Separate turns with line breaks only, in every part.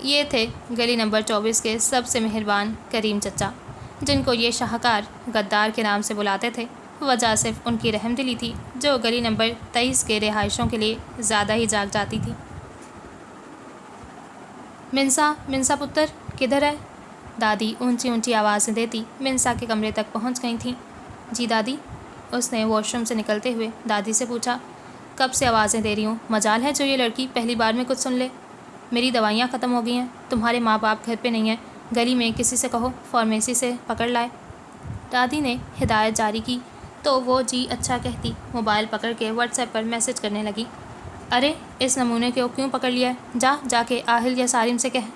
یہ تھے گلی نمبر 24 کے سب سے مہربان کریم چچا، جن کو یہ شاہکار غدار کے نام سے بلاتے تھے۔ وجہ صرف ان کی رحم دلی تھی، جو گلی نمبر 23 کے رہائشوں کے لیے زیادہ ہی جاگ جاتی تھی۔ منسا پتر کدھر ہے؟ دادی اونچی اونچی آوازیں دیتی منسا کے کمرے تک پہنچ گئی تھیں۔ جی دادی، اس نے واش روم سے نکلتے ہوئے دادی سے پوچھا۔ کب سے آوازیں دے رہی ہوں، مجال ہے جو یہ لڑکی پہلی بار میں کچھ سن لے۔ میری دوائیاں ختم ہو گئی ہیں، تمہارے ماں باپ گھر پہ نہیں ہیں، گلی میں کسی سے کہو فارمیسی سے پکڑ لائے۔ دادی نے ہدایت جاری کی تو وہ جی اچھا کہتی موبائل پکڑ کے واٹس ایپ پر میسج کرنے لگی۔ ارے اس نمونے کو کیوں پکڑ لیا ہے؟ جا کے آہل یا سارم سے کہہ۔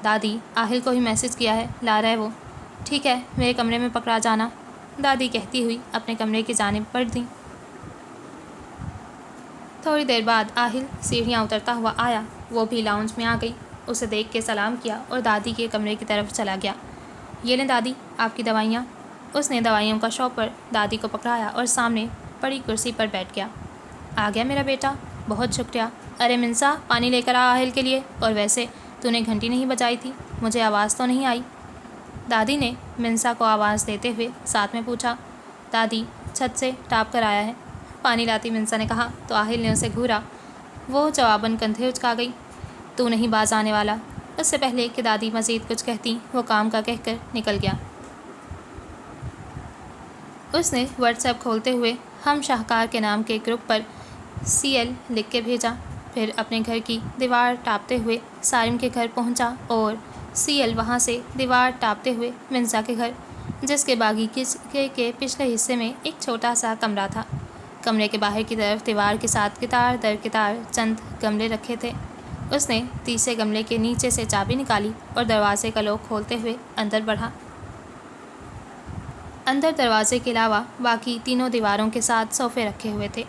دادی، آہل کو ہی میسج کیا ہے، لا رہا ہے وہ۔ ٹھیک ہے، میرے کمرے میں پکڑا جانا، دادی کہتی ہوئی اپنے کمرے کی جانب بڑھ دیں۔ تھوڑی دیر بعد آہل سیڑھیاں اترتا ہوا آیا، وہ بھی لاؤنج میں آ گئی، اسے دیکھ کے سلام کیا اور دادی کے کمرے کی طرف چلا گیا۔ یہ لیں دادی، آپ کی دوائیاں۔ اس نے دوائیوں کا شاپر دادی کو پکڑایا اور سامنے پڑی کرسی پر بیٹھ گیا۔ آ گیا میرا بیٹا، بہت شکریہ۔ ارے منسا، پانی لے کر آ آہل کے لیے، اور ویسے تو نے گھنٹی نہیں بجائی تھی، مجھے آواز تو نہیں آئی؟ دادی نے منسا کو آواز دیتے ہوئے ساتھ میں پوچھا۔ دادی چھت سے ٹاپ کر آیا ہے، پانی لاتی منسا نے کہا تو آہل نے اسے گھورا۔ وہ جواباً کندھے اچکا گئی۔ تو نہیں باز آنے والا؟ اس سے پہلے کہ دادی مزید کچھ کہتی وہ کام کا کہہ کر نکل گیا۔ اس نے واٹس ایپ کھولتے ہوئے ہم شاہکار کے نام کے گروپ پر CL لکھ کے بھیجا، پھر اپنے گھر کی دیوار ٹاپتے ہوئے سارم کے گھر پہنچا اور CL وہاں سے دیوار ٹاپتے ہوئے منسا کے گھر، جس کے باغیچے کے پچھلے حصے میں ایک چھوٹا سا کمرہ تھا۔ کمرے کے باہر کی طرف دیوار کے ساتھ قطار در قطار چند گملے رکھے تھے۔ اس نے تیسرے گملے کے نیچے سے چابی نکالی اور دروازے کا لوک کھولتے ہوئے اندر بڑھا۔ اندر دروازے کے علاوہ باقی تینوں دیواروں کے ساتھ صوفے رکھے ہوئے تھے۔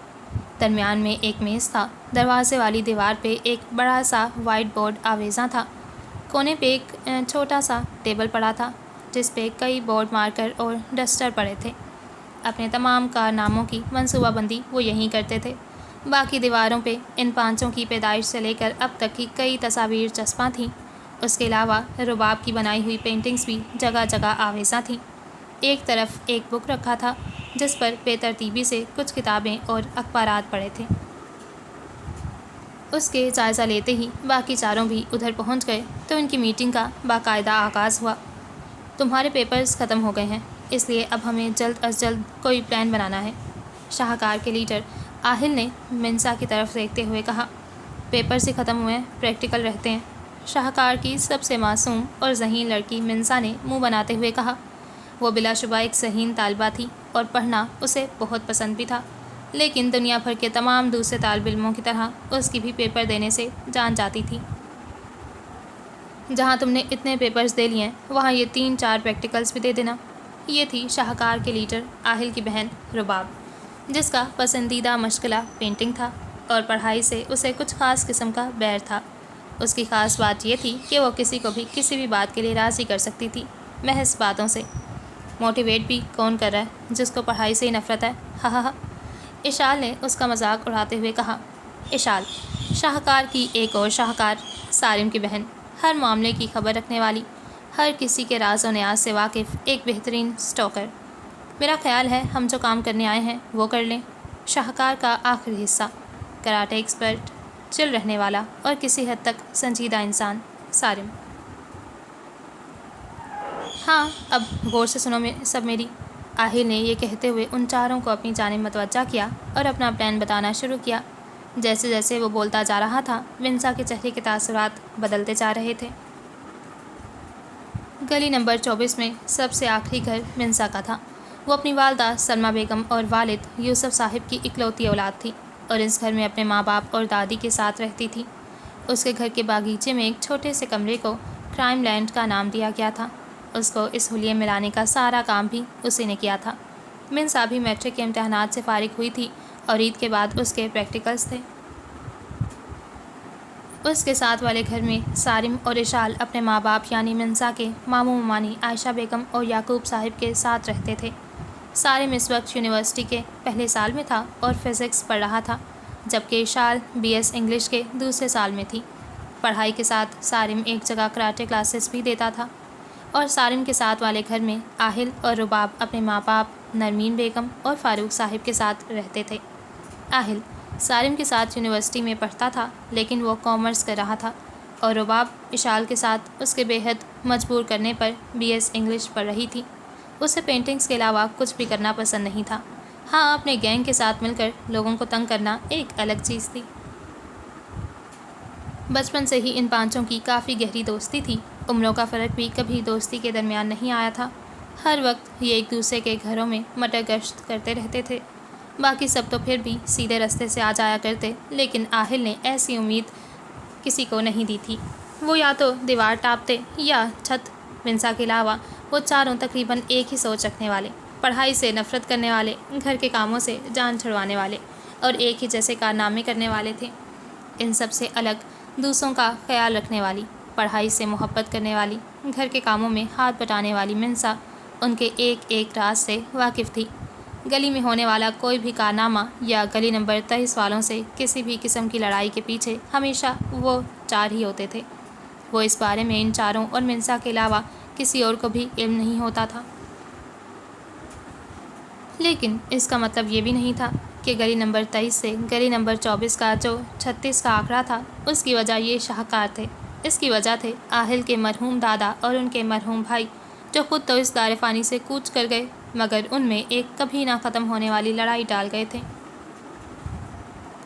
درمیان میں ایک میز تھا۔ دروازے والی دیوار پہ ایک بڑا سا وائٹ بورڈ آویزاں تھا۔ کونے پہ ایک چھوٹا سا ٹیبل پڑا تھا، جس پہ کئی بورڈ مارکر اور ڈسٹر پڑے تھے۔ اپنے تمام کارناموں کی منصوبہ بندی وہ یہیں کرتے تھے۔ باقی دیواروں پہ ان پانچوں کی پیدائش سے لے کر اب تک کی کئی تصاویر چسپاں تھیں۔ اس کے علاوہ رباب کی بنائی ہوئی پینٹنگز بھی جگہ جگہ آویزاں تھیں۔ ایک طرف ایک بک رکھا تھا، جس پر بے ترتیبی سے کچھ کتابیں اور اخبارات پڑے تھے۔ اس کے جائزہ لیتے ہی باقی چاروں بھی ادھر پہنچ گئے تو ان کی میٹنگ کا باقاعدہ آغاز ہوا۔ تمہارے پیپرز ختم ہو گئے ہیں، اس لیے اب ہمیں جلد از جلد کوئی پلان بنانا ہے، شاہکار کے لیڈر آہل نے منسا کی طرف دیکھتے ہوئے کہا۔ پیپرز ہی ختم ہوئے ہیں، پریکٹیکل رہتے ہیں، شاہکار کی سب سے معصوم اور ذہین لڑکی منسا نے منہ بناتے ہوئے کہا۔ وہ بلا شبہ ایک ذہین طالبہ تھی اور پڑھنا اسے بہت پسند بھی تھا، لیکن دنیا بھر کے تمام دوسرے طالب علموں کی طرح اس کی بھی پیپر دینے سے جان جاتی تھی۔ جہاں تم نے اتنے پیپرز دے لیے ہیں، وہاں یہ 3-4 پریکٹیکلز بھی دے دینا۔ یہ تھی شاہکار کے لیڈر آہل کی بہن رباب، جس کا پسندیدہ مشغلہ پینٹنگ تھا اور پڑھائی سے اسے کچھ خاص قسم کا بیر تھا۔ اس کی خاص بات یہ تھی کہ وہ کسی کو بھی کسی بھی بات کے لیے راضی کر سکتی تھی، محض باتوں سے۔ موٹیویٹ بھی کون کر رہا ہے جس کو پڑھائی سے ہی نفرت ہے؟ ہا ہا ہا۔ اشال نے اس کا مذاق اڑاتے ہوئے کہا۔ اشال، شاہکار کی ایک اور شاہکار، سارم کی بہن، ہر معاملے کی خبر رکھنے والی، ہر کسی کے راز و نیاز سے واقف ایک بہترین سٹاکر۔ میرا خیال ہے ہم جو کام کرنے آئے ہیں وہ کر لیں۔ شاہکار کا آخری حصہ، کراٹے ایکسپرٹ، چل رہنے والا اور کسی حد تک سنجیدہ انسان، سارم۔ ہاں، اب غور سے سنو سب میری۔ آہل نے یہ کہتے ہوئے ان چاروں کو اپنی جانب متوجہ کیا اور اپنا پلان بتانا شروع کیا۔ جیسے جیسے وہ بولتا جا رہا تھا، منسا کے چہرے کے تاثرات بدلتے جا رہے تھے۔ گلی نمبر 24 میں سب سے آخری گھر منسا کا تھا۔ وہ اپنی والدہ سلمہ بیگم اور والد یوسف صاحب کی اکلوتی اولاد تھی اور اس گھر میں اپنے ماں باپ اور دادی کے ساتھ رہتی تھی۔ اس کے گھر کے باغیچے میں ایک چھوٹے سے کمرے کو کرائم لینڈ کا نام دیا گیا تھا۔ اس کو اس حلیے میں لانے کا سارا کام بھی اسی نے کیا تھا۔ منسا بھی میٹرک کے امتحانات سے فارغ ہوئی تھی اور عید کے بعد اس کے پریکٹیکلز تھے۔ اس کے ساتھ والے گھر میں سارم اور اشال اپنے ماں باپ یعنی منسا کے ماموں ممانی عائشہ بیگم اور یعقوب صاحب کے ساتھ رہتے تھے۔ سارم اس وقت یونیورسٹی کے پہلے سال میں تھا اور فزکس پڑھ رہا تھا، جبکہ اشال BS انگلش کے دوسرے سال میں تھی۔ پڑھائی کے ساتھ سارم ایک جگہ کراٹے کلاسز بھی دیتا تھا، اور سارم کے ساتھ والے گھر میں آہل اور رباب اپنے ماں باپ نرمین بیگم اور فاروق صاحب کے ساتھ رہتے تھے۔ آہل سارم کے ساتھ یونیورسٹی میں پڑھتا تھا، لیکن وہ کامرس کر رہا تھا، اور رباب اشال کے ساتھ اس کے بے حد مجبور کرنے پر BS انگلش پڑھ رہی تھی۔ اسے پینٹنگز کے علاوہ کچھ بھی کرنا پسند نہیں تھا۔ ہاں، اپنے گینگ کے ساتھ مل کر لوگوں کو تنگ کرنا ایک الگ چیز تھی۔ بچپن سے ہی ان پانچوں کی کافی گہری دوستی تھی۔ عمروں کا فرق بھی کبھی دوستی کے درمیان نہیں آیا تھا۔ ہر وقت یہ ایک دوسرے کے گھروں میں مٹر گشت کرتے رہتے تھے۔ باقی سب تو پھر بھی سیدھے رستے سے آ جایا کرتے، لیکن آہل نے ایسی امید کسی کو نہیں دی تھی۔ وہ یا تو دیوار ٹاپتے یا چھت۔ منسا کے علاوہ وہ چاروں تقریباً ایک ہی سوچ رکھنے والے، پڑھائی سے نفرت کرنے والے، گھر کے کاموں سے جان چھڑوانے والے اور ایک ہی جیسے کارنامے کرنے والے تھے۔ ان سب سے الگ دوسروں کا خیال رکھنے والی، پڑھائی سے محبت کرنے والی، گھر کے کاموں میں ہاتھ بٹانے والی منسا ان کے ایک ایک راز سے واقف تھی۔ گلی میں ہونے والا کوئی بھی کارنامہ یا گلی نمبر 23 والوں سے کسی بھی قسم کی لڑائی کے پیچھے ہمیشہ وہ چار ہی ہوتے تھے۔ وہ اس بارے میں ان چاروں اور منسا کے علاوہ کسی اور کو بھی علم نہیں ہوتا تھا۔ لیکن اس کا مطلب یہ بھی نہیں تھا کہ گلی نمبر 23 سے گلی نمبر 24 کا جو 36 کا آنکڑا تھا، اس کی وجہ یہ شاہکار تھے۔ اس کی وجہ تھے آہل کے مرحوم دادا اور ان کے مرحوم بھائی، جو خود تو اس دار فانی سے کوچ کر گئے، مگر ان میں ایک کبھی نہ ختم ہونے والی لڑائی ڈال گئے تھے۔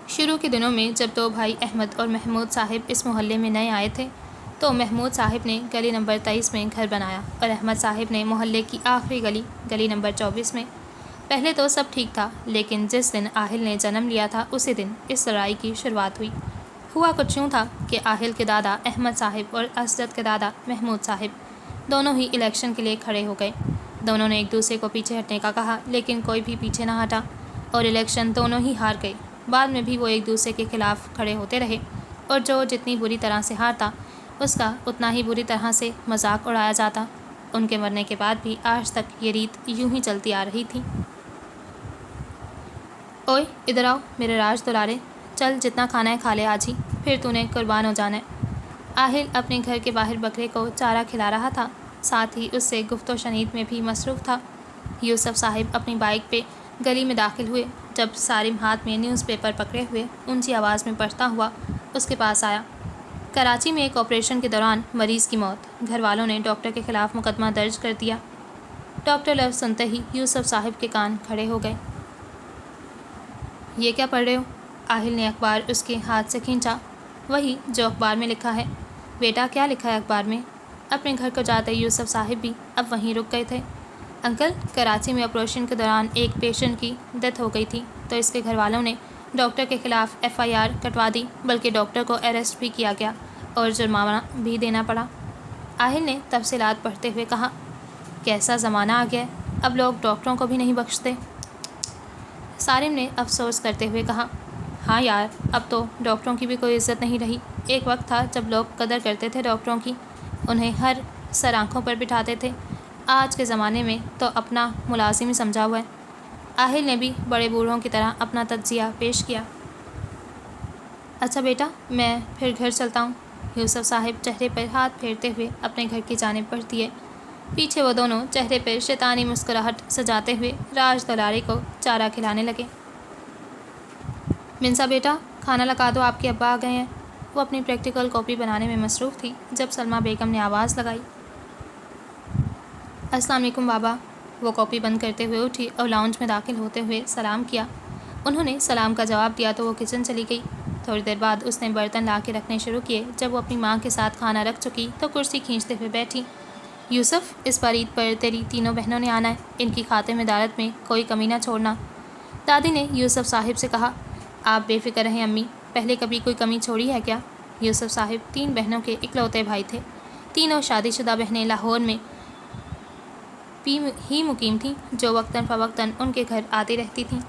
شروع کے دنوں میں جب دو بھائی احمد اور محمود صاحب اس محلے میں نئے آئے تھے، تو محمود صاحب نے گلی نمبر 23 میں گھر بنایا اور احمد صاحب نے محلے کی آخری گلی گلی نمبر 24 میں۔ پہلے تو سب ٹھیک تھا، لیکن جس دن آہل نے جنم لیا تھا اسی دن اس لڑائی کی شروعات ہوئی۔ ہوا کچھ یوں تھا کہ آہل کے دادا احمد صاحب اور اسجد کے دادا محمود صاحب دونوں ہی الیکشن کے لیے کھڑے ہو گئے۔ دونوں نے ایک دوسرے کو پیچھے ہٹنے کا کہا، لیکن کوئی بھی پیچھے نہ ہٹا اور الیکشن دونوں ہی ہار گئے۔ بعد میں بھی وہ ایک دوسرے کے خلاف کھڑے ہوتے رہے، اور جو جتنی بری طرح سے ہارتا اس کا اتنا ہی بری طرح سے مذاق اڑایا جاتا۔ ان کے مرنے کے بعد بھی آج تک یہ ریت یوں ہی چلتی آ رہی تھی۔ اوئے ادھر آؤ میرے راج دلارے، چل جتنا کھانا ہے کھا لے آج ہی، پھر تو نے قربان ہو جانا ہے۔ آہل اپنے گھر کے باہر بکرے کو چارہ کھلا رہا تھا، ساتھ ہی اس سے گفت و شنید میں بھی مصروف تھا۔ یوسف صاحب اپنی بائک پہ گلی میں داخل ہوئے، جب سارم ہاتھ میں نیوز پیپر پکڑے ہوئے اونچی آواز میں پڑھتا ہوا اس کے پاس آیا۔ کراچی میں ایک آپریشن کے دوران مریض کی موت، گھر والوں نے ڈاکٹر کے خلاف مقدمہ درج کر دیا۔ ڈاکٹر لفظ سنتے ہی یوسف صاحب کے کان کھڑے ہو گئے۔ یہ کیا پڑھ رہے ہو؟ آہل نے اخبار اس کے ہاتھ سے کھینچا۔ وہی جو اخبار میں لکھا ہے۔ بیٹا کیا لکھا ہے اخبار میں؟ اپنے گھر کو جاتے یوسف صاحب بھی اب وہیں رک گئے تھے۔ انکل، کراچی میں آپریشن کے دوران ایک پیشنٹ کی ڈیتھ ہو گئی تھی، تو اس کے گھر والوں نے ڈاکٹر کے خلاف FIR کٹوا دی، بلکہ ڈاکٹر کو اریسٹ بھی کیا گیا اور جرمانہ بھی دینا پڑا۔ آہل نے تفصیلات پڑھتے ہوئے کہا، کیسا زمانہ آ گیا ہے، اب لوگ ڈاکٹروں کو بھی نہیں بخشتے۔ سارم نے افسوس کرتے ہوئے کہا، ہاں یار، اب تو ڈاکٹروں کی بھی کوئی عزت نہیں رہی۔ ایک وقت تھا جب لوگ قدر کرتے تھے ڈاکٹروں کی، انہیں ہر سر آنکھوں پر بٹھاتے تھے۔ آج کے زمانے میں تو اپنا ملازم ہی سمجھا ہوا ہے۔ آہل نے بھی بڑے بوڑھوں کی طرح اپنا تجزیہ پیش کیا۔ اچھا بیٹا، میں پھر گھر چلتا ہوں۔ یوسف صاحب چہرے پر ہاتھ پھیرتے ہوئے اپنے گھر کی جانب بڑھ دیے۔ پیچھے وہ دونوں چہرے پر شیطانی مسکراہٹ سجاتے ہوئے راج دلارے کو چارہ کھلانے لگے۔ منسا بیٹا، کھانا لگا دو، آپ کے ابا آ گئے ہیں۔ وہ اپنی پریکٹیکل کاپی بنانے میں مصروف تھی جب سلمہ بیگم نے آواز لگائی۔ السلام علیکم بابا۔ وہ کاپی بند کرتے ہوئے اٹھی اور لاؤنج میں داخل ہوتے ہوئے سلام کیا۔ انہوں نے سلام کا جواب دیا تو وہ کچن چلی گئی۔ تھوڑی دیر بعد اس نے برتن لا کے رکھنے شروع کیے۔ جب وہ اپنی ماں کے ساتھ کھانا رکھ چکی تو کرسی کھینچتے ہوئے بیٹھی۔ یوسف، اس بار عید پر تیری تینوں بہنوں نے آنا ہے، ان کی خاطر میں دعوت میں کوئی کمی نہ چھوڑنا۔ دادی نے یوسف صاحب سے کہا۔ آپ بے فکر رہیں امی، پہلے کبھی کوئی کمی چھوڑی ہے کیا؟ یوسف صاحب 3 بہنوں کے اکلوتے بھائی تھے۔ تینوں شادی شدہ بہنیں لاہور میں ہی مقیم تھیں، جو وقتاً فوقتاً ان کے گھر آتی رہتی تھیں۔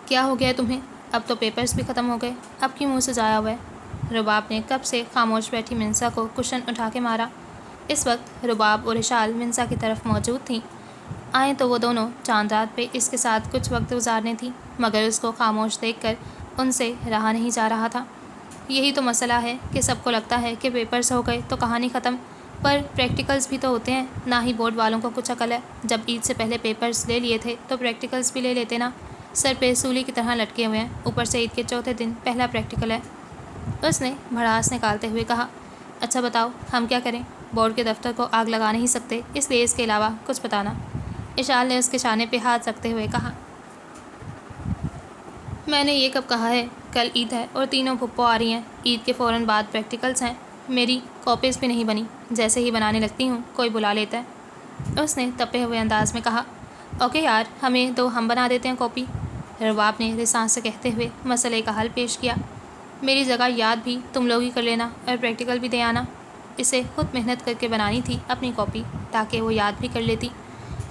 کیا ہو گیا تمہیں؟ اب تو پیپرز بھی ختم ہو گئے، اب کی منہ سے جایا ہوا ہے؟ رباب نے کب سے خاموش بیٹھی منسا کو کشن اٹھا کے مارا۔ اس وقت رباب اور اشال منسا کی طرف موجود تھیں۔ آئیں تو وہ دونوں چاند رات پہ اس کے ساتھ کچھ وقت گزارنے تھیں، مگر اس کو خاموش دیکھ کر ان سے رہا نہیں جا رہا تھا۔ یہی تو مسئلہ ہے کہ سب کو لگتا ہے کہ پیپرز ہو گئے تو کہانی ختم، پر پریکٹیکلز بھی تو ہوتے ہیں۔ نہ ہی بورڈ والوں کو کچھ عقل ہے۔ جب عید سے پہلے پیپرز لے لیے تھے تو پریکٹیکلز بھی لے لیتے نا۔ سر پہ سولی کی طرح لٹکے ہوئے ہیں، اوپر سے عید کے چوتھے دن پہلا پریکٹیکل ہے۔ اس نے بھڑاس نکالتے ہوئے کہا۔ اچھا بتاؤ ہم کیا کریں؟ بورڈ کے دفتر کو آگ لگا نہیں سکتے، اس لیے اس کے علاوہ کچھ بتانا۔ اشال نے اس کے شانے پہ ہاتھ رکھتے ہوئے کہا۔ میں نے یہ کب کہا ہے؟ کل عید ہے اور تینوں پھپھو آ رہی ہیں۔ عید کے فوراً بعد پریکٹیکلز ہیں۔ میری کاپیز بھی نہیں بنی، جیسے ہی بنانے لگتی ہوں کوئی بلا لیتا ہے۔ اس نے تپے ہوئے انداز میں کہا۔ اوکے یار، ہمیں دو، ہم بنا دیتے ہیں کاپی۔ رباب نے رسانس سے کہتے ہوئے مسئلے کا حل پیش کیا۔ میری جگہ یاد بھی تم لوگ ہی کر لینا اور پریکٹیکل بھی دے آنا۔ اسے خود محنت کر کے بنانی تھی اپنی کاپی، تاکہ وہ یاد بھی کر لیتی۔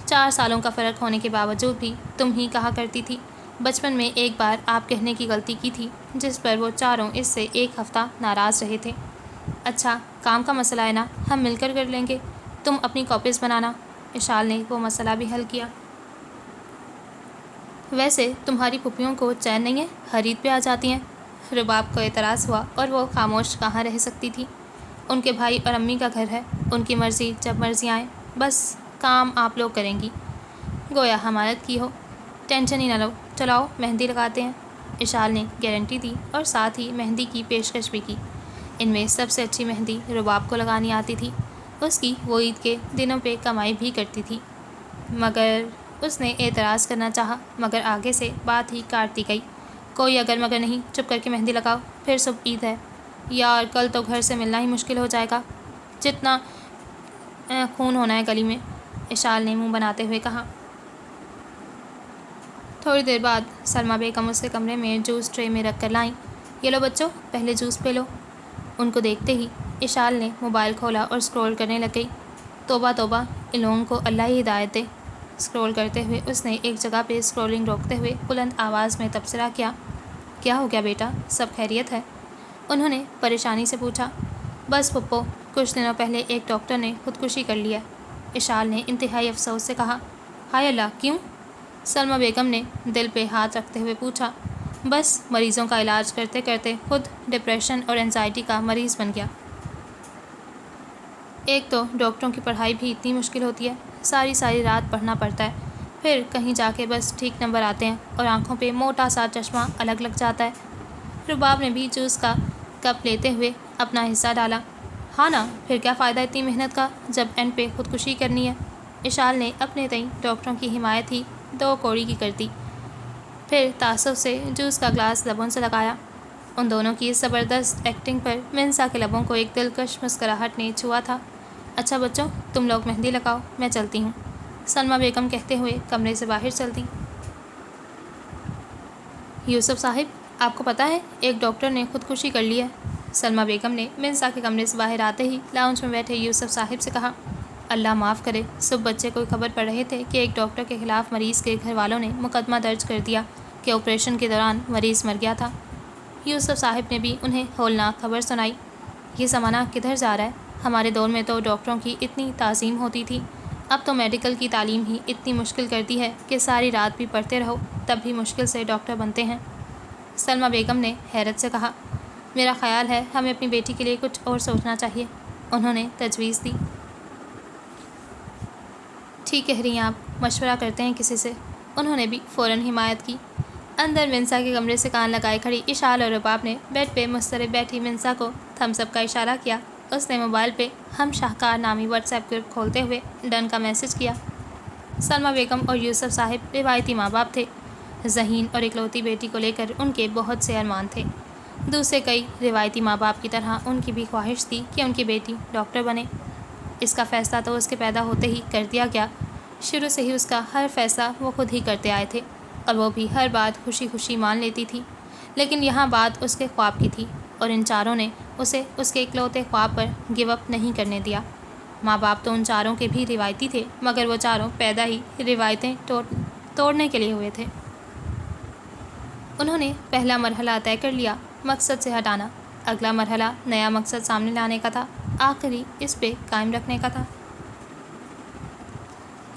4 سالوں کا فرق ہونے کے باوجود بھی تم ہی کہا کرتی تھی۔ بچپن میں ایک بار آپ کہنے کی غلطی کی تھی، جس پر وہ چاروں اس سے 1 ہفتہ ناراض رہے تھے۔ اچھا، کام کا مسئلہ ہے نا، ہم مل کر لیں گے۔ تم اپنی کاپیز بنانا۔ اشال نے وہ مسئلہ بھی حل کیا۔ ویسے تمہاری پھپھیوں کو چین نہیں ہے، ہر عید پہ آ جاتی ہیں۔ رباب کو اعتراض ہوا اور وہ خاموش کہاں رہ سکتی تھی۔ ان کے بھائی اور امی کا گھر ہے، ان کی مرضی جب مرضی آئیں، بس کام آپ لوگ کریں گی، گویا حمایت کی ہو۔ ٹینشن ہی نہ لو، چلاؤ مہندی لگاتے ہیں۔ اشال نے گارنٹی دی اور ساتھ ہی مہندی کی پیشکش بھی کی۔ ان میں سب سے اچھی مہندی رباب کو لگانی آتی تھی۔ اس کی وہ عید کے دنوں پہ کمائی بھی کرتی تھی۔ مگر اس نے اعتراض کرنا چاہا، مگر آگے سے بات ہی کاٹ دی گئی۔ کوئی اگر مگر نہیں، چپ کر کے مہندی لگاؤ، پھر صبح عید ہے۔ یار کل تو گھر سے ملنا ہی مشکل ہو جائے گا، جتنا خون ہونا ہے گلی میں۔ اشال نے منہ بناتے ہوئے کہا۔ تھوڑی دیر بعد سلمیٰ بیگم اس کے کمرے میں جوس ٹرے میں رکھ کر لائیں۔ یہ لو بچوں، پہلے جوس پی لو۔ ان کو دیکھتے ہی اشال نے موبائل کھولا اور اسکرول کرنے لگ گئی۔ توبہ توبہ، ان لوگوں کو اللہ ہی ہدایت دے۔ اسکرول کرتے ہوئے اس نے ایک جگہ پہ اسکرولنگ روکتے ہوئے بلند آواز میں تبصرہ کیا۔ کیا ہو گیا بیٹا، سب خیریت ہے؟ انہوں نے پریشانی سے پوچھا۔ بس پھپھو، کچھ دنوں پہلے ایک ڈاکٹر نے خودکشی کر لی ہے۔ اشال نے انتہائی افسوس سے کہا۔ ہائے اللہ، کیوں؟ سلمیٰ بیگم نے دل پہ ہاتھ رکھتے ہوئے پوچھا۔ بس مریضوں کا علاج کرتے کرتے خود ڈپریشن اور انزائٹی کا مریض بن گیا۔ ایک تو ڈاکٹروں کی پڑھائی بھی اتنی مشکل ہوتی ہے، ساری ساری رات پڑھنا پڑتا ہے، پھر کہیں جا کے بس ٹھیک نمبر آتے ہیں اور آنکھوں پہ موٹا سا چشمہ الگ لگ جاتا ہے۔ رباب نے بھی جوس کا کپ لیتے ہوئے اپنا حصہ ڈالا۔ ہاں نا، پھر کیا فائدہ اتنی محنت کا جب اینڈ پہ خودکشی کرنی ہے۔ اشال نے اپنے تئیں ڈاکٹروں کی حمایت ہی 2 کوڑی کی کر دی، پھر تعصب سے جوس کا گلاس لبوں سے لگایا۔ ان دونوں کی زبردست ایکٹنگ پر منسا کے لبوں کو ایک دلکش مسکراہٹ نے چھوا تھا۔ اچھا بچوں، تم لوگ مہندی لگاؤ، میں چلتی ہوں، سلمیٰ بیگم کہتے ہوئے کمرے سے باہر چل دی۔ یوسف صاحب، آپ کو پتہ ہے ایک ڈاکٹر نے خودکشی کر لی ہے؟ سلمیٰ بیگم نے منسا کے کمرے سے باہر آتے ہی لاؤنج میں بیٹھے یوسف صاحب سے کہا۔ اللہ معاف کرے، صبح بچے کوئی خبر پڑھ رہے تھے کہ ایک ڈاکٹر کے خلاف مریض کے گھر والوں نے مقدمہ درج کر دیا کہ آپریشن کے دوران مریض مر گیا تھا۔ یوسف صاحب نے بھی انہیں ہولناک خبر سنائی۔ یہ زمانہ کدھر جا رہا ہے؟ ہمارے دور میں تو ڈاکٹروں کی اتنی تعظیم ہوتی تھی، اب تو میڈیکل کی تعلیم ہی اتنی مشکل کر دی ہے کہ ساری رات بھی پڑھتے رہو تب بھی مشکل سے ڈاکٹر بنتے ہیں۔ سلمیٰ بیگم نے حیرت سے کہا۔ میرا خیال ہے ہمیں اپنی بیٹی کے لیے کچھ اور سوچنا چاہیے، انہوں نے تجویز دی۔ ٹھیک کہہ رہی ہیں آپ، مشورہ کرتے ہیں کسی سے، انہوں نے بھی فوراً حمایت کی۔ اندر منسا کے کمرے سے کان لگائے کھڑی اشال اور رباب نے بیڈ پہ مضطرب بیٹھی منسا کو تھمس اپ کا اشارہ کیا۔ اس نے موبائل پہ ہم شاہکار نامی واٹس ایپ گروپ کھولتے ہوئے ڈن کا میسج کیا۔ سلمیٰ بیگم اور یوسف صاحب روایتی ماں باپ تھے۔ ذہین اور اکلوتی بیٹی کو لے کر ان کے بہت سے ارمان تھے۔ دوسرے کئی روایتی ماں باپ کی طرح ان کی بھی خواہش تھی کہ ان کی بیٹی ڈاکٹر بنے۔ اس کا فیصلہ تو اس کے پیدا ہوتے ہی کر دیا گیا۔ شروع سے ہی اس کا ہر فیصلہ وہ خود ہی کرتے آئے تھے اور وہ بھی ہر بات خوشی خوشی مان لیتی تھی۔ لیکن یہاں بات اس کے خواب کی تھی اور ان چاروں نے اسے اس کے اکلوتے خواب پر گیو اپ نہیں کرنے دیا۔ ماں باپ تو ان چاروں کے بھی روایتی تھے، مگر وہ چاروں پیدا ہی روایتیں توڑنے کے لیے ہوئے تھے۔ انہوں نے پہلا مرحلہ طے کر لیا، مقصد سے ہٹانا۔ اگلا مرحلہ نیا مقصد سامنے لانے کا تھا، آخری اس پہ قائم رکھنے کا تھا۔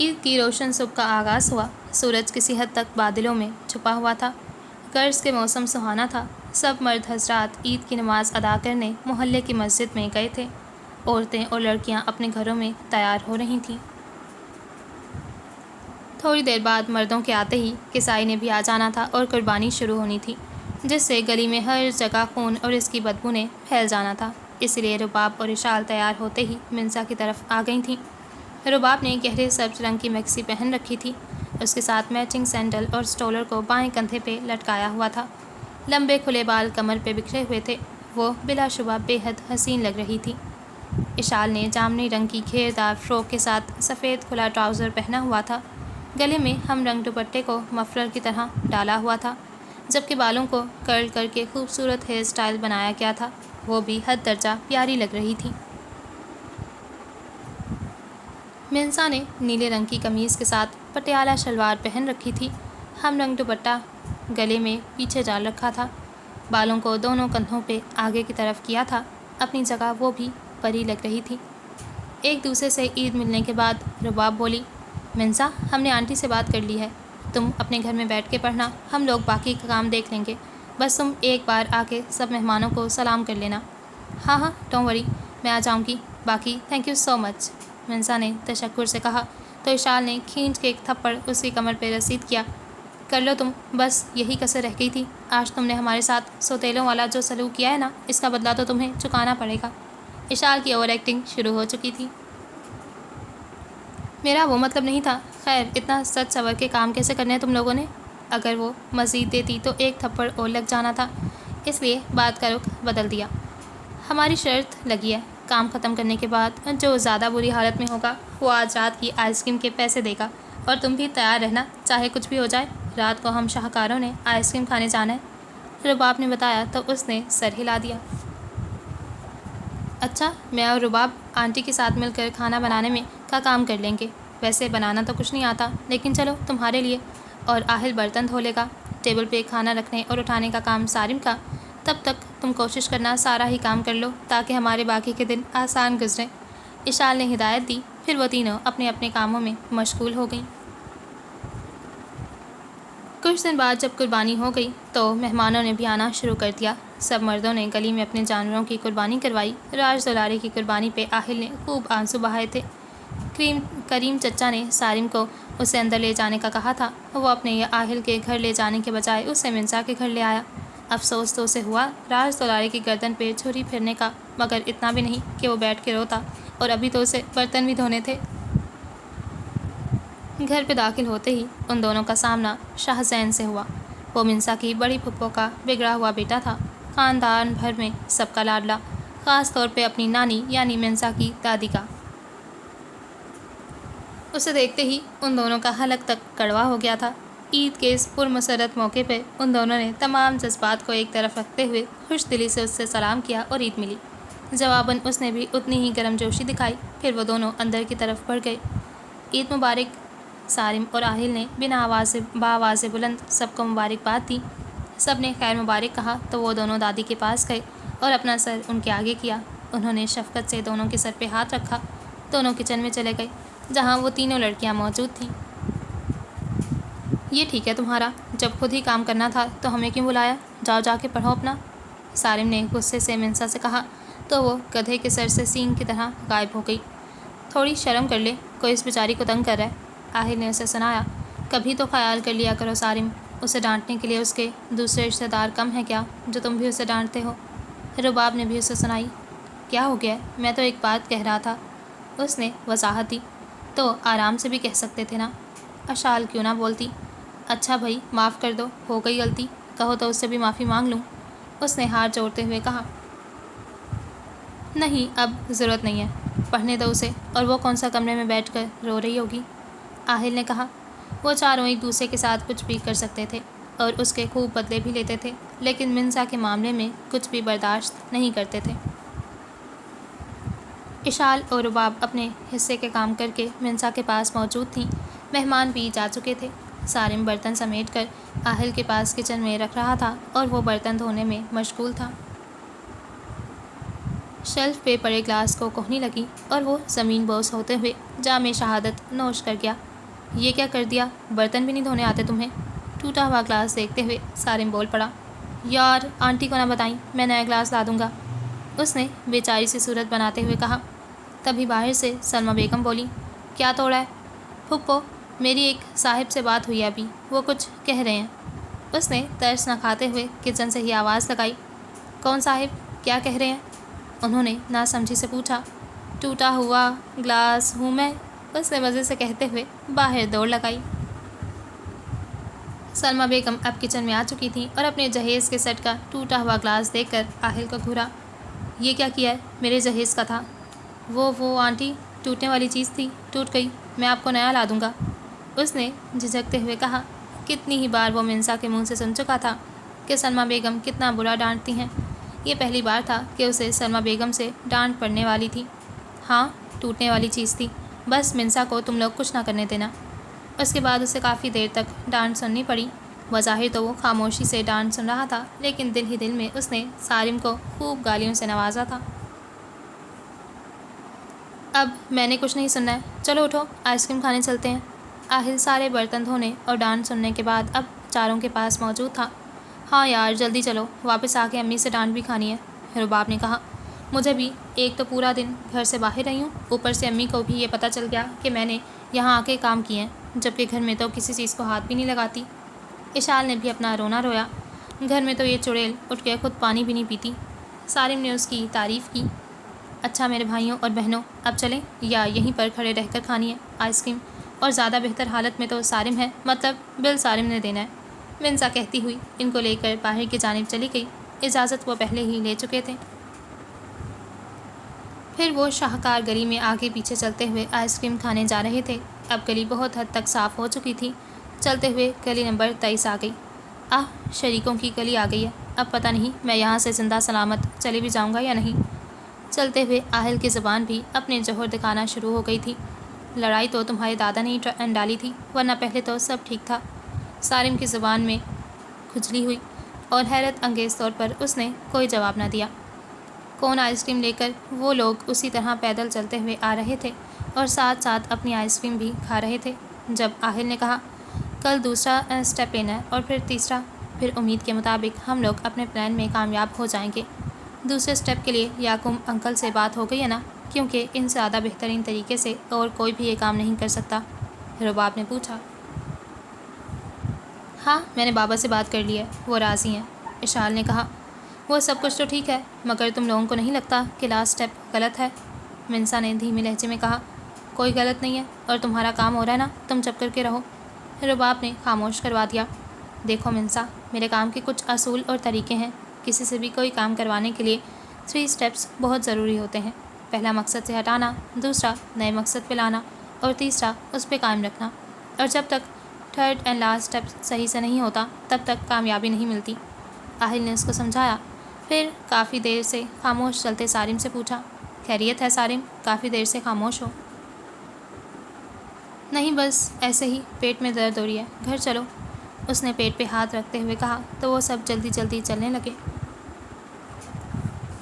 عید کی روشن صبح کا آغاز ہوا۔ سورج کسی حد تک بادلوں میں چھپا ہوا تھا۔ گرز کے موسم سہانا تھا، سب مرد حضرات عید کی نماز ادا کرنے محلے کی مسجد میں گئے تھے۔ عورتیں اور لڑکیاں اپنے گھروں میں تیار ہو رہی تھیں۔ تھوڑی دیر بعد مردوں کے آتے ہی کسائی نے بھی آ جانا تھا اور قربانی شروع ہونی تھی، جس سے گلی میں ہر جگہ خون اور اس کی بدبو نے پھیل جانا تھا۔ اس لیے رباب اور اشال تیار ہوتے ہی منسا کی طرف آ گئی تھیں۔ رباب نے گہرے سبز رنگ کی میکسی پہن رکھی تھی، اس کے ساتھ میچنگ سینڈل اور سٹولر کو بائیں کندھے پہ لٹکایا ہوا تھا۔ لمبے کھلے بال کمر پہ بکھرے ہوئے تھے، وہ بلا شبہ بے حد حسین لگ رہی تھی۔ اشال نے جامنی رنگ کی گھیردار فروک کے ساتھ سفید کھلا ٹراؤزر پہنا ہوا تھا، گلے میں ہم رنگ دوپٹے کو مفلر کی طرح ڈالا ہوا تھا، جبکہ بالوں کو کرل کر کے خوبصورت ہیئر سٹائل بنایا گیا تھا، وہ بھی حد درجہ پیاری لگ رہی تھی۔ منسا نے نیلے رنگ کی قمیض کے ساتھ پٹیالہ شلوار پہن رکھی تھی، ہم رنگ دوپٹہ گلے میں پیچھے ڈال رکھا تھا، بالوں کو دونوں کندھوں پہ آگے کی طرف کیا تھا، اپنی جگہ وہ بھی پری لگ رہی تھی۔ ایک دوسرے سے عید ملنے کے بعد رباب بولی، منسا، ہم نے آنٹی سے بات کر لی ہے، تم اپنے گھر میں بیٹھ کے پڑھنا، ہم لوگ باقی کا کام دیکھ لیں گے، بس تم ایک بار آ کے سب مہمانوں کو سلام کر لینا۔ ہاں ہاں ڈونٹ وری، میں آ جاؤں گی، باقی تھینک یو سو مچ، منسا نے تشکر سے کہا تو اشال نے کھینچ کے ایک تھپڑ اس کی کمر پہ رسید کیا۔ کر لو تم، بس یہی کسر رہ گئی تھی، آج تم نے ہمارے ساتھ سوتیلوں والا جو سلوک کیا ہے نا، اس کا بدلہ تو تمہیں چکانا پڑے گا۔ اشال کی اوور ایکٹنگ شروع ہو چکی تھی۔ میرا وہ مطلب نہیں تھا، خیر اتنا سچ سور کے کام کیسے کرنے ہیں تم لوگوں نے؟ اگر وہ مزید دیتی تو ایک تھپڑ اور لگ جانا تھا، اس لیے بات کا رخ بدل دیا۔ ہماری شرط لگی ہے، کام ختم کرنے کے بعد جو زیادہ بری حالت میں ہوگا وہ آج رات کی آئس کریم کے پیسے دے گا، اور تم بھی تیار رہنا، چاہے کچھ بھی ہو جائے، رات کو ہم شاہکاروں نے آئس کریم کھانے جانا ہے۔ رباب نے بتایا تو اس نے سر ہلا دیا۔ اچھا، میں اور رباب آنٹی کے ساتھ مل کر کھانا بنانے میں کا کام کر لیں گے، ویسے بنانا تو کچھ نہیں آتا، لیکن چلو تمہارے لیے، اور آہل برتن دھو لے گا، ٹیبل پہ کھانا رکھنے اور اٹھانے کا کام سارم کا، تب تک تم کوشش کرنا سارا ہی کام کر لو تاکہ ہمارے باقی کے دن آسان گزریں۔ اشال نے ہدایت دی، پھر وہ تینوں اپنے اپنے کاموں میں مشغول ہو گئیں۔ کچھ دن بعد جب قربانی ہو گئی تو مہمانوں نے بھی آنا شروع کر دیا۔ سب مردوں نے گلی میں اپنے جانوروں کی قربانی کروائی۔ راج دولارے کی قربانی پہ آہل نے خوب آنسو بہائے تھے۔ کریم چچا نے سارم کو اسے اندر لے جانے کا کہا تھا، وہ اپنے آہل کے گھر لے جانے کے بجائے اسے منسا کے گھر لے آیا۔ افسوس تو اسے ہوا راج دولارے کی گردن پہ چھری پھرنے کا، مگر اتنا بھی نہیں کہ وہ بیٹھ کے روتا، اور ابھی تو اسے برتن بھی دھونے تھے۔ گھر پہ داخل ہوتے ہی ان دونوں کا سامنا شاہ زین سے ہوا۔ وہ منسا کی بڑی پھپھو کا بگڑا ہوا بیٹا تھا، خاندان بھر میں سب کا لاڈلا، خاص طور پہ اپنی نانی یعنی منسا کی دادی کا۔ اسے دیکھتے ہی ان دونوں کا حلق تک کڑوا ہو گیا تھا۔ عید کے اس پرمسرت موقع پہ ان دونوں نے تمام جذبات کو ایک طرف رکھتے ہوئے خوش دلی سے اس سے سلام کیا اور عید ملی۔ جواباً اس نے بھی اتنی ہی گرم جوشی دکھائی۔ پھر وہ دونوں اندر کی طرف بڑھ گئے۔ عید مبارک۔ سارم اور آہل نے بآواز بلند سب کو مبارکباد دی۔ سب نے خیر مبارک کہا تو وہ دونوں دادی کے پاس گئے اور اپنا سر ان کے آگے کیا۔ انہوں نے شفقت سے دونوں کے سر پہ ہاتھ رکھا۔ دونوں کچن میں چلے گئے جہاں وہ تینوں لڑکیاں موجود تھیں۔ یہ ٹھیک ہے تمہارا، جب خود ہی کام کرنا تھا تو ہمیں کیوں بلایا؟ جاؤ جا کے پڑھو اپنا، سارم نے غصے سے منسا سے کہا تو وہ گدھے کے سر سے سینگ کی طرح غائب ہو گئی۔ تھوڑی شرم کر لے، کوئی اس بیچاری کو تنگ کر رہا ہے، آہل نے اسے سنایا۔ کبھی تو خیال کر لیا کرو سارم، اسے ڈانٹنے کے لیے اس کے دوسرے رشتہ دار کم ہیں کیا جو تم بھی اسے ڈانٹتے ہو؟ رباب نے بھی اسے سنائی۔ کیا ہو گیا ہے؟ میں تو ایک بات کہہ رہا تھا، اس نے وضاحت دی۔ تو آرام سے بھی کہہ سکتے تھے نا، اشال کیوں نہ بولتی؟ اچھا بھائی معاف کر دو، ہو گئی غلطی، کہو تو اس سے بھی معافی مانگ لوں، اس نے ہاتھ جوڑتے ہوئے کہا۔ نہیں اب ضرورت نہیں ہے، پڑھنے دو اسے، اور وہ کون سا کمرے میں بیٹھ کر رو رہی ہوگی، آہل نے کہا۔ وہ چاروں ایک دوسرے کے ساتھ کچھ بھی کر سکتے تھے اور اس کے خوب بدلے بھی لیتے تھے، لیکن منسا کے معاملے میں کچھ بھی برداشت نہیں کرتے تھے۔ اشال اور رباب اپنے حصے کے کام کر کے منسا کے پاس موجود تھیں۔ مہمان بھی جا چکے تھے۔ سارم برتن سمیٹ کر آہل کے پاس کچن میں رکھ رہا تھا اور وہ برتن دھونے میں مشغول تھا۔ شیلف پہ پڑے گلاس کو کوہنی لگی اور وہ زمین بوس ہوتے ہوئے جام شہادت نوش کر گیا۔ یہ کیا کر دیا؟ برتن بھی نہیں دھونے آتے تمہیں؟ ٹوٹا ہوا گلاس دیکھتے ہوئے سارم بول پڑا۔ یار آنٹی کو نہ بتائیں، میں نیا گلاس لا دوں گا، اس نے بیچاری سی صورت بناتے ہوئے کہا۔ تبھی باہر سے سلمہ بیگم بولی، کیا توڑا ہے؟ پھپھو، میری ایک صاحب سے بات ہوئی ابھی، وہ کچھ کہہ رہے ہیں۔ اس نے ترس نہ کھاتے ہوئے کچن سے ہی آواز لگائی، کون صاحب، کیا کہہ رہے ہیں؟ انہوں نے ناسمجھی سے پوچھا۔ ٹوٹا ہوا گلاس ہوں میں، اس نے مزے سے کہتے ہوئے باہر دوڑ لگائی۔ سلمہ بیگم اب کچن میں آ چکی تھیں اور اپنے جہیز کے سیٹ کا ٹوٹا ہوا گلاس دیکھ کر آہل کو گھورا۔ یہ کیا کیا ہے؟ میرے جہیز کا تھا۔ وہ آنٹی، ٹوٹنے والی چیز تھی، ٹوٹ گئی، میں آپ کو نیا لا دوں گا، اس نے جھجکتے ہوئے کہا۔ کتنی ہی بار وہ منسا کے منہ سے سن چکا تھا کہ سلمہ بیگم کتنا برا ڈانٹتی ہیں۔ یہ پہلی بار تھا کہ اسے سلمہ بیگم سے ڈانٹ پڑنے والی تھی۔ ہاں، ٹوٹنے والی چیز تھی، بس منسا کو تم لوگ کچھ نہ کرنے دینا۔ اس کے بعد اسے کافی دیر تک ڈانٹ سننی پڑی۔ بظاہر تو وہ خاموشی سے ڈانٹ سن رہا تھا، لیکن دل ہی دل میں اس نے سارم کو خوب گالیوں سے نوازا تھا۔ اب میں نے کچھ نہیں سننا ہے، چلو اٹھو، آئس کریم کھانے چلتے ہیں۔ آہل سارے برتن دھونے اور ڈانٹ سننے کے بعد اب چاروں کے پاس موجود تھا۔ ہاں یار جلدی چلو، واپس آ کے امی سے ڈانٹ بھی کھانی ہے، رباب نے کہا۔ مجھے بھی، ایک تو پورا دن گھر سے باہر رہی ہوں، اوپر سے امی کو بھی یہ پتہ چل گیا کہ میں نے یہاں آ کے کام کیے ہیں، جبکہ گھر میں تو کسی چیز کو ہاتھ بھی نہیں لگاتی۔ اشال نے بھی اپنا رونا رویا۔ گھر میں تو یہ چڑیل اٹھ کے خود پانی بھی نہیں پیتی۔ سارم نے اس کی تعریف کی۔ اچھا میرے بھائیوں اور بہنوں، اب چلیں یا یہیں پر کھڑے رہ کر کھانی ہے آئس کریم؟ اور زیادہ بہتر حالت میں تو سارم ہے، مطلب بل سارم نے دینا ہے، منسا کہتی ہوئی ان کو لے کر باہر کی جانب چلی گئی۔ اجازت وہ پہلے ہی لے چکے تھے۔ پھر وہ شاہکار گلی میں آگے پیچھے چلتے ہوئے آئس کریم کھانے جا رہے تھے۔ اب گلی بہت حد تک صاف ہو چکی تھی۔ چلتے ہوئے گلی نمبر 23 آ گئی۔ شریکوں کی گلی آ گئی ہے، اب پتہ نہیں میں یہاں سے زندہ سلامت چلے بھی جاؤں گا یا نہیں۔ چلتے ہوئے آہل کی زبان بھی اپنے جوہر دکھانا شروع ہو گئی تھی۔ لڑائی تو تمہارے دادا نے ہی ڈالی تھی، ورنہ پہلے تو سب ٹھیک تھا۔ سارم کی زبان میں کھجلی ہوئی اور حیرت انگیز طور پر اس نے کوئی جواب نہ دیا۔ کون آئس کریم لے کر وہ لوگ اسی طرح پیدل چلتے ہوئے آ رہے تھے اور ساتھ ساتھ اپنی آئس کریم بھی کھا رہے تھے، جب آہل نے کہا، کل دوسرا اسٹیپ لینا ہے اور پھر تیسرا، پھر امید کے مطابق ہم لوگ اپنے پلان میں کامیاب ہو جائیں گے۔ دوسرے اسٹیپ کے لیے یعقوب انکل سے بات ہو گئی ہے نا؟ کیونکہ ان سے زیادہ بہترین طریقے سے اور کوئی بھی یہ کام نہیں کر سکتا، رباب نے پوچھا۔ ہاں میں نے بابا سے بات کر لی ہے، وہ راضی ہیں، اشال نے کہا۔ وہ سب کچھ تو ٹھیک ہے، مگر تم لوگوں کو نہیں لگتا کہ لاسٹ اسٹیپ غلط ہے؟ منسا نے دھیمے لہجے میں کہا۔ کوئی غلط نہیں ہے اور تمہارا کام ہو رہا ہے نا، تم چپ کر کے رہو، رباب نے خاموش کروا دیا۔ دیکھو منسا، میرے کام کے کچھ اصول اور طریقے ہیں۔ کسی سے بھی کوئی کام کروانے کے لیے 3 اسٹیپس بہت ضروری ہوتے ہیں۔ پہلا مقصد سے ہٹانا، دوسرا نئے مقصد پہ لانا اور تیسرا اس پہ قائم رکھنا، اور جب تک تھرڈ اینڈ لاسٹ اسٹیپ صحیح سے نہیں ہوتا تب تک کامیابی نہیں ملتی، آہل نے اس کو سمجھایا۔ پھر کافی دیر سے خاموش چلتے سارم سے پوچھا، خیریت ہے سارم، کافی دیر سے خاموش ہو؟ نہیں بس ایسے ہی، پیٹ میں درد ہو رہی ہے، گھر چلو، اس نے پیٹ پہ ہاتھ رکھتے ہوئے کہا تو وہ سب جلدی جلدی چلنے لگے۔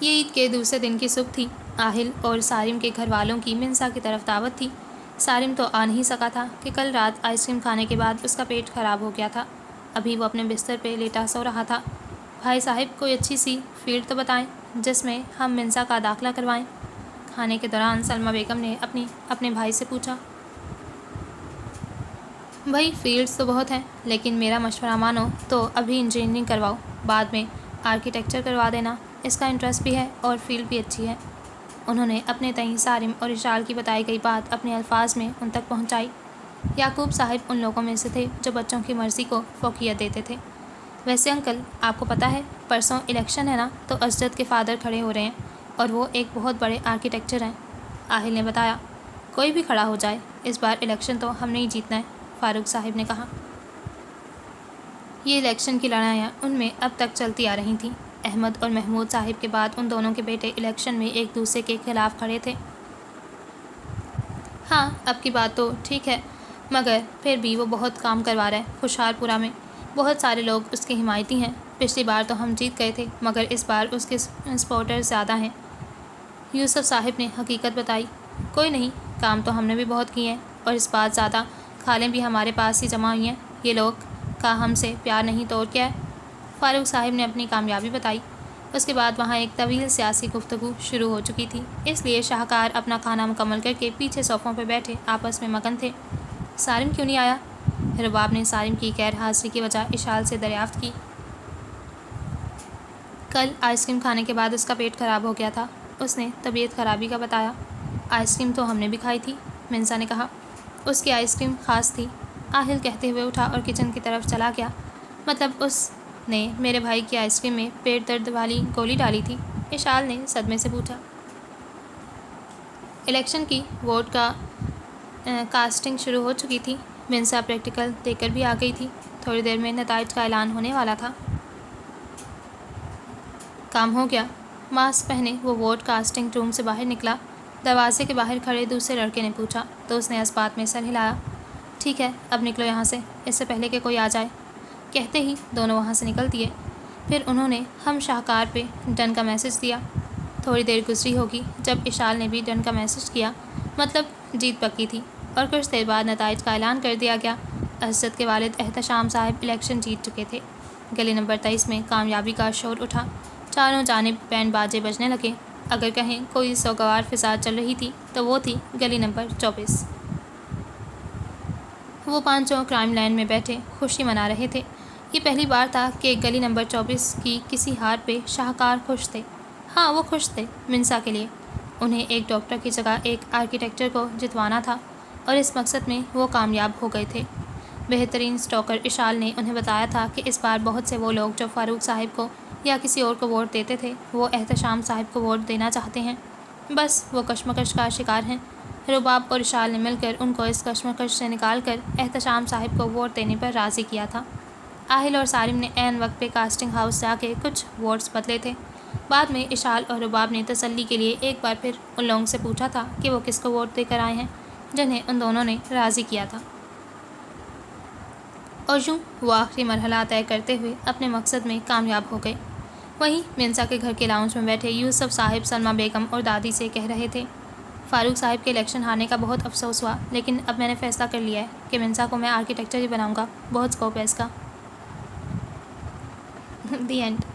یہ عید کے دوسرے دن کی صبح تھی۔ آہل اور سارم کے گھر والوں کی منسا کی طرف دعوت تھی۔ سارم تو آ نہیں سکا تھا کہ کل رات آئس کریم کھانے کے بعد اس کا پیٹ خراب ہو گیا تھا۔ ابھی وہ اپنے بستر پہ لیٹا سو رہا تھا۔ بھائی صاحب کوئی اچھی سی فیلڈ تو بتائیں جس میں ہم منسا کا داخلہ کروائیں، کھانے کے دوران سلمہ بیگم نے اپنے بھائی سے پوچھا۔ بھائی فیلڈز تو بہت ہیں، لیکن میرا مشورہ مانو تو ابھی انجینئرنگ کرواؤ، بعد میں آرکیٹیکچر کروا دینا، اس کا انٹرسٹ بھی ہے اور فیلڈ بھی اچھی ہے۔ انہوں نے اپنے تئیں سارم اور اشال کی بتائی گئی بات اپنے الفاظ میں ان تک پہنچائی۔ یعقوب صاحب ان لوگوں میں سے تھے جو بچوں کی مرضی کو فوقیت دیتے تھے۔ ویسے انکل آپ کو پتہ ہے پرسوں الیکشن ہے نا، تو اسجد کے فادر کھڑے ہو رہے ہیں اور وہ ایک بہت بڑے آرکیٹیکچر ہیں، آہل نے بتایا۔ کوئی بھی کھڑا ہو جائے، اس بار الیکشن تو ہم نے ہی جیتنا ہے، فاروق صاحب نے کہا۔ یہ الیکشن کی لڑائیاں ان میں اب تک چلتی آ رہی تھیں۔ احمد اور محمود صاحب کے بعد ان دونوں کے بیٹے الیکشن میں ایک دوسرے کے خلاف کھڑے تھے۔ ہاں اب کی بات تو ٹھیک ہے، مگر پھر بھی وہ بہت کام کروا رہا ہے۔ خوشحال پورہ میں بہت سارے لوگ اس کے حمایتی ہیں۔ پچھلی بار تو ہم جیت گئے تھے، مگر اس بار اس کے سپورٹر زیادہ ہیں، یوسف صاحب نے حقیقت بتائی۔ کوئی نہیں، کام تو ہم نے بھی بہت کیے ہیں، اور اس بات زیادہ کھالیں بھی ہمارے پاس ہی جمع ہوئی ہیں۔ یہ لوگ کا ہم سے پیار نہیں تو اور کیا ہے؟ فاروق صاحب نے اپنی کامیابی بتائی۔ اس کے بعد وہاں ایک طویل سیاسی گفتگو شروع ہو چکی تھی، اس لیے شاہکار اپنا کھانا مکمل کر کے پیچھے صوفوں پہ بیٹھے آپس میں مگن تھے۔ سالم کیوں نہیں آیا؟ رباب نے سالم کی غیر حاضری کی وجہ اشال سے دریافت کی۔ کل آئس کریم کھانے کے بعد اس کا پیٹ خراب ہو گیا تھا، اس نے طبیعت خرابی کا بتایا۔ آئس کریم تو ہم نے بھی کھائی تھی، منسا نے کہا۔ اس کی آئس کریم خاص تھی، آہل کہتے ہوئے اٹھا اور کچن کی طرف چلا گیا۔ مطلب اس نے میرے بھائی کی آئس کریم میں پیٹ درد والی گولی ڈالی تھی؟ اشال نے صدمے سے پوچھا۔ الیکشن کی ووٹ کا کاسٹنگ شروع ہو چکی تھی، منسا پریکٹیکل دے کر بھی آ گئی تھی، تھوڑی دیر میں نتائج کا اعلان ہونے والا تھا۔ کام ہو گیا؟ ماسک پہنے وہ ووٹ کاسٹنگ روم سے باہر نکلا۔ دروازے کے باہر کھڑے دوسرے لڑکے نے پوچھا تو اس نے اس بات میں سر ہلایا۔ ٹھیک ہے، اب نکلو یہاں سے، اس سے پہلے کہ کوئی آ جائے۔ کہتے ہی دونوں وہاں سے نکل دیے۔ پھر انہوں نے ہم شاہکار پہ ڈن کا میسج دیا۔ تھوڑی دیر گزری ہوگی جب اشال نے بھی ڈن کا میسج کیا، مطلب جیت پکی تھی، اور کچھ دیر بعد نتائج کا اعلان کر دیا گیا۔ اسد کے والد احتشام صاحب الیکشن جیت چکے تھے۔ گلی نمبر 23 میں کامیابی کا شور اٹھا، چاروں جانب بینڈ باجے بجنے لگے۔ اگر کہیں کوئی سوگوار فضا چل رہی تھی تو وہ تھی گلی نمبر 24۔ وہ پانچوں کرائم لائن میں بیٹھے خوشی منا رہے تھے۔ یہ پہلی بار تھا کہ گلی نمبر 24 کی کسی ہار پہ شاہکار خوش تھے۔ ہاں، وہ خوش تھے منسا کے لیے۔ انہیں ایک ڈاکٹر کی جگہ ایک آرکیٹیکچر کو جتوانا تھا، اور اس مقصد میں وہ کامیاب ہو گئے تھے۔ بہترین سٹاکر اشال نے انہیں بتایا تھا کہ اس بار بہت سے وہ لوگ جو فاروق صاحب کو یا کسی اور کو ووٹ دیتے تھے، وہ احتشام صاحب کو ووٹ دینا چاہتے ہیں۔ بس وہ کشمکش کا شکار ہیں۔ رباب اور اشال نے مل کر ان کو اس کشمکش سے نکال کر احتشام صاحب کو ووٹ دینے پر راضی کیا تھا۔ آہل اور سالم نے عین وقت پہ کاسٹنگ ہاؤس جا کے کچھ ووٹس بدلے تھے۔ بعد میں اشال اور رباب نے تسلی کے لیے ایک بار پھر ان لوگوں سے پوچھا تھا کہ وہ کس کو ووٹ دے کر آئے ہیں، جنہیں ان دونوں نے راضی کیا تھا۔ اور یوں وہ آخری مرحلہ طے کرتے ہوئے اپنے مقصد میں کامیاب ہو گئے۔ وہیں منسا کے گھر کے لاؤنج میں بیٹھے یوسف صاحب سلمہ بیگم اور دادی سے کہہ رہے تھے، فاروق صاحب کے الیکشن ہارنے کا بہت افسوس ہوا، لیکن اب میں نے فیصلہ کر لیا ہے کہ منسا کو میں آرکیٹیکچر ہی بناؤں گا، بہت اسکوپ ہے اس کا۔ The end.